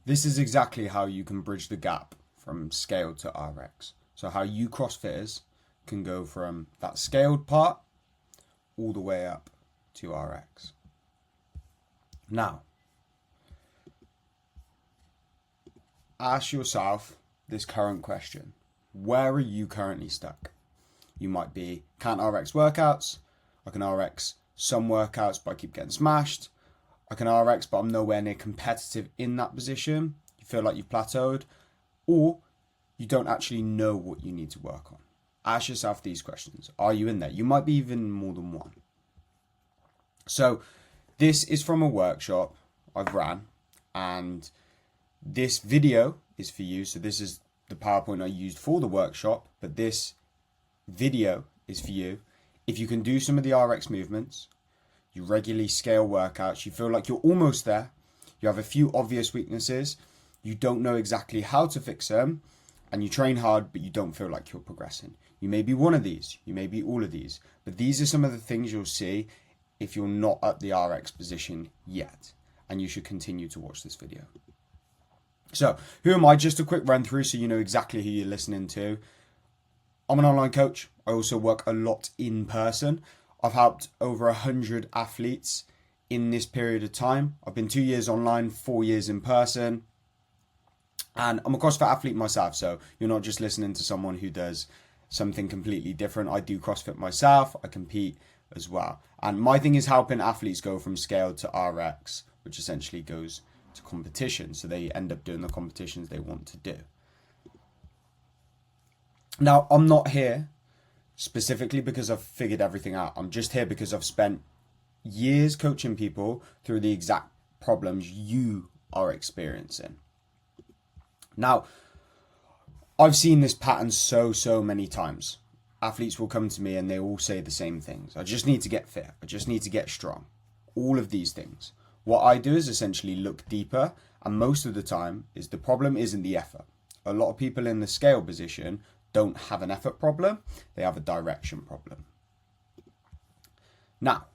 This is exactly how you can bridge the gap from scaled to RX. So how you CrossFitters can go from that scaled part all the way up to RX. Now, ask yourself this current question. Where are you currently stuck? You might be, can't RX workouts. I can RX some workouts, but I keep getting smashed. I can RX, but I'm nowhere near competitive in that position. You feel like you've plateaued, or you don't actually know what you need to work on. Ask yourself these questions. Are you in there? You might be even more than one. So this is from a workshop I've ran, and this video is for you. So this is the PowerPoint I used for the workshop, but this video is for you. If you can do some of the RX movements, you regularly scale workouts, you feel like you're almost there, you have a few obvious weaknesses, you don't know exactly how to fix them, and you train hard, but you don't feel like you're progressing. You may be one of these, you may be all of these, but these are some of the things you'll see if you're not at the RX position yet, and you should continue to watch this video. So, who am I? Just a quick run through so you know exactly who you're listening to. I'm an online coach. I also work a lot in person. I've helped over 100 athletes in this period of time. I've been 2 years online, 4 years in person. And I'm a CrossFit athlete myself, so you're not just listening to someone who does something completely different. I do CrossFit myself. I compete as well. And my thing is helping athletes go from scaled to RX, which essentially goes to competition. So they end up doing the competitions they want to do. Now, I'm not here specifically because I've figured everything out. I'm just here because I've spent years coaching people through the exact problems you are experiencing. Now, I've seen this pattern so many times. Athletes will come to me and they all say the same things. I just need to get fit. I just need to get strong. All of these things. What I do is essentially look deeper, and most of the time is the problem isn't the effort. A lot of people in the scale position don't have an effort problem, they have a direction problem. Now,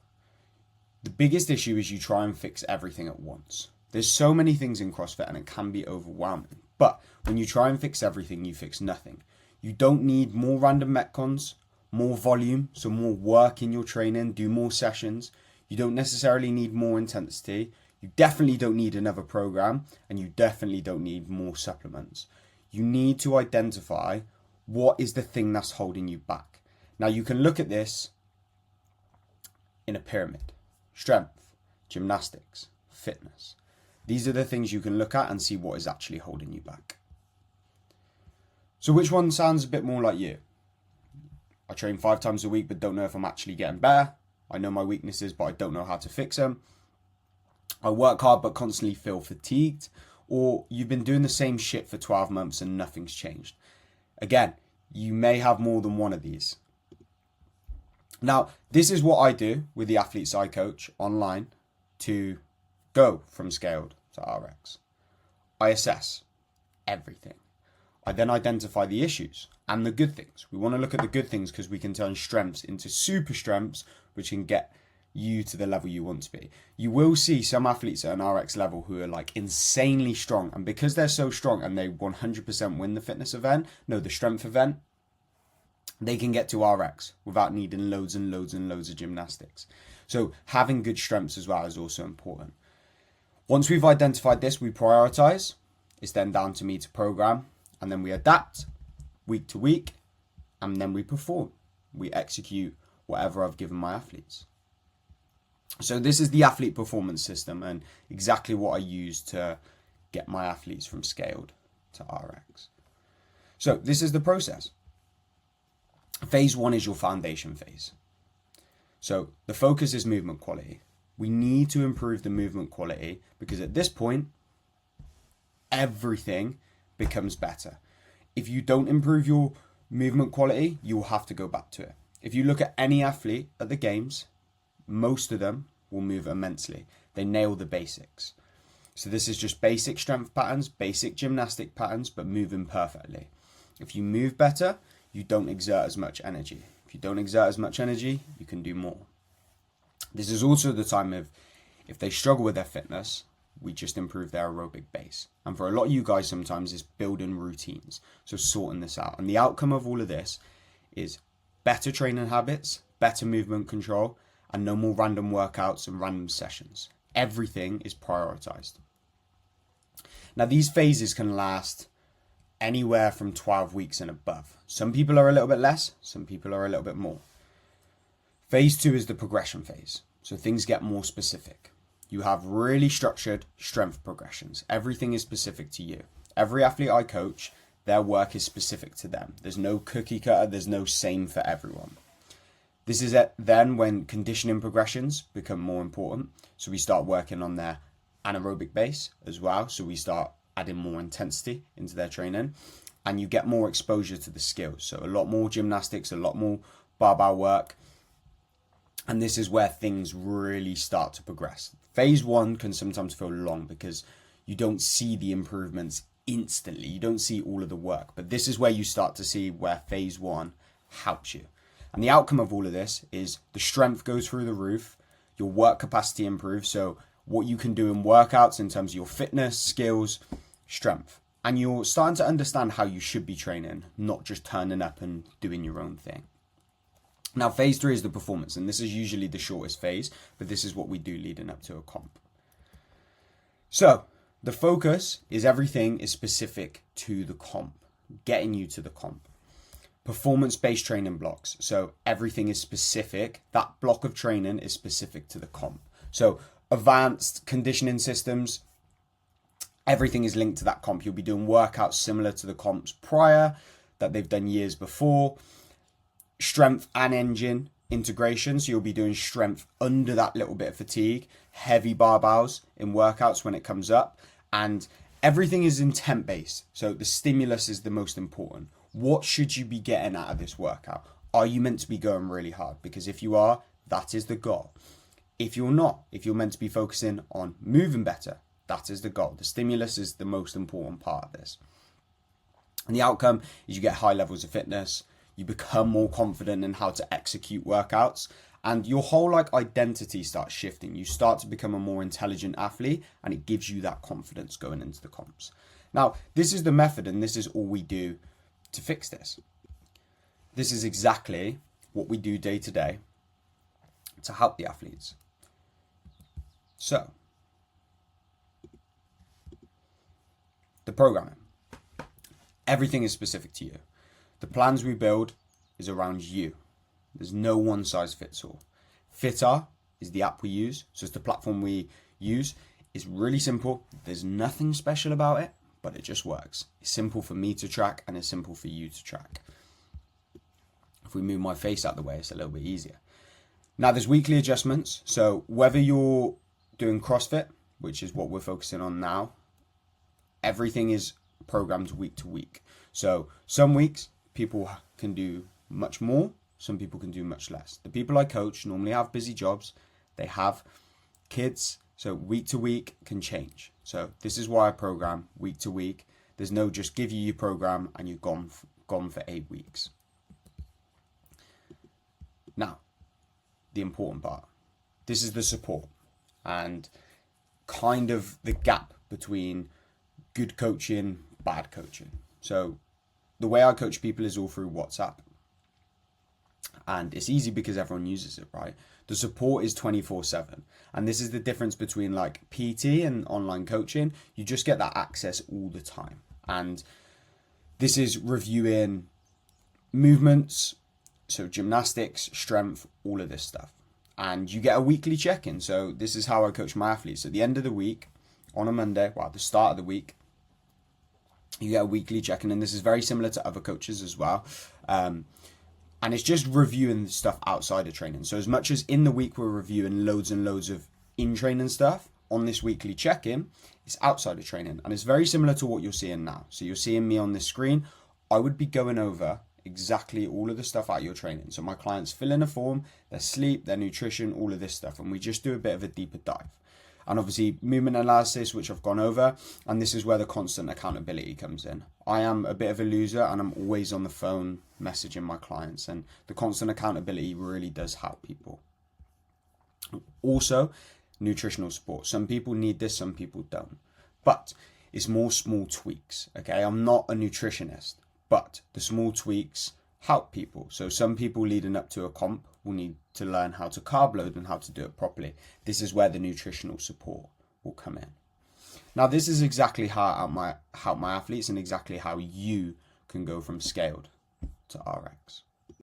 the biggest issue is you try and fix everything at once. There's so many things in CrossFit and it can be overwhelming. But when you try and fix everything, you fix nothing. You don't need more random metcons, more volume, so more work in your training, do more sessions. You don't necessarily need more intensity. You definitely don't need another program, and you definitely don't need more supplements. You need to identify what is the thing that's holding you back. Now you can look at this in a pyramid. Strength, gymnastics, fitness. These are the things you can look at and see what is actually holding you back. So which one sounds a bit more like you? I train 5 times a week but don't know if I'm actually getting better. I know my weaknesses but I don't know how to fix them. I work hard but constantly feel fatigued. Or you've been doing the same shit for 12 months and nothing's changed. Again, you may have more than one of these. Now, this is what I do with the athletes I coach online to go from scaled to RX. I assess everything. I then identify the issues and the good things. We want to look at the good things because we can turn strengths into super strengths, which can get you to the level you want to be. You will see some athletes at an RX level who are like insanely strong, and because they're so strong and they 100% win the fitness event, the strength event, they can get to RX without needing loads and loads and loads of gymnastics. So having good strengths as well is also important. Once we've identified this, we prioritize. It's then down to me to program, and then we adapt week to week, and then we perform. We execute whatever I've given my athletes. So this is the athlete performance system and exactly what I use to get my athletes from scaled to RX. So this is the process. Phase 1 is your foundation phase. So the focus is movement quality. We need to improve the movement quality because at this point, everything becomes better. If you don't improve your movement quality, you will have to go back to it. If you look at any athlete at the games, most of them will move immensely. They nail the basics. So this is just basic strength patterns, basic gymnastic patterns, but moving perfectly. If you move better, you don't exert as much energy. If you don't exert as much energy, you can do more. This is also the time if they struggle with their fitness, we just improve their aerobic base. And for a lot of you guys, sometimes it's building routines. So sorting this out. And the outcome of all of this is better training habits, better movement control, and no more random workouts and random sessions. Everything is prioritized. Now, these phases can last anywhere from 12 weeks and above. Some people are a little bit less, some people are a little bit more. Phase 2 is the progression phase. So things get more specific. You have really structured strength progressions. Everything is specific to you. Every athlete I coach, their work is specific to them. There's no cookie cutter, there's no same for everyone. This is then when conditioning progressions become more important. So we start working on their anaerobic base as well. So we start adding more intensity into their training, and you get more exposure to the skills. So a lot more gymnastics, a lot more barbell work. And this is where things really start to progress. Phase 1 can sometimes feel long because you don't see the improvements instantly. You don't see all of the work. But this is where you start to see where phase 1 helps you. And the outcome of all of this is the strength goes through the roof, your work capacity improves. So what you can do in workouts in terms of your fitness, skills, strength. And you're starting to understand how you should be training, not just turning up and doing your own thing. Now, phase 3 is the performance, and this is usually the shortest phase, but this is what we do leading up to a comp. So the focus is everything is specific to the comp, getting you to the comp. Performance-based training blocks. So everything is specific. That block of training is specific to the comp. So advanced conditioning systems, everything is linked to that comp. You'll be doing workouts similar to the comps prior that they've done years before. Strength and engine integration. So you'll be doing strength under that little bit of fatigue, heavy barbells in workouts when it comes up. And everything is intent based. So the stimulus is the most important. What should you be getting out of this workout? Are you meant to be going really hard? Because if you are, that is the goal. If you're not, if you're meant to be focusing on moving better, that is the goal. The stimulus is the most important part of this. And the outcome is you get high levels of fitness, you become more confident in how to execute workouts, and your whole identity starts shifting. You start to become a more intelligent athlete, and it gives you that confidence going into the comps. Now, this is the method, and this is all we do to fix this. This is exactly what we do day to day to help the athletes. So, the programming. Everything is specific to you. The plans we build is around you. There's no one size fits all. Fitter is the app we use. So it's the platform we use. It's really simple. There's nothing special about it, but it just works. It's simple for me to track and it's simple for you to track. If we move my face out of the way, it's a little bit easier. Now there's weekly adjustments. So whether you're doing CrossFit, which is what we're focusing on now, everything is programmed week to week. So some weeks people can do much more, some people can do much less. The people I coach normally have busy jobs, they have kids, so week to week can change. So this is why I program week to week. There's no just give you your program and you've gone for 8 weeks. Now, the important part. This is the support and kind of the gap between good coaching, bad coaching. So the way I coach people is all through WhatsApp. And it's easy because everyone uses it, right? The support is 24/7. And this is the difference between PT and online coaching. You just get that access all the time. And this is reviewing movements, so gymnastics, strength, all of this stuff. And you get a weekly check-in. So this is how I coach my athletes. At the end of the week, on a Monday, at the start of the week, you get a weekly check-in, and this is very similar to other coaches as well. And it's just reviewing stuff outside of training. So as much as in the week we're reviewing loads and loads of in-training stuff, on this weekly check-in, it's outside of training. And it's very similar to what you're seeing now. So you're seeing me on this screen. I would be going over exactly all of the stuff out of your training. So my clients fill in a form, their sleep, their nutrition, all of this stuff. And we just do a bit of a deeper dive. And obviously movement analysis, which I've gone over, and this is where the constant accountability comes in. I am a bit of a loser and I'm always on the phone messaging my clients, and the constant accountability really does help people. Also, nutritional support. Some people need this, some people don't. But it's more small tweaks, okay? I'm not a nutritionist, but the small tweaks help people. So some people leading up to a comp will need to learn how to carb load and how to do it properly. This is where the nutritional support will come in. Now, this is exactly how I help my athletes and exactly how you can go from scaled to RX.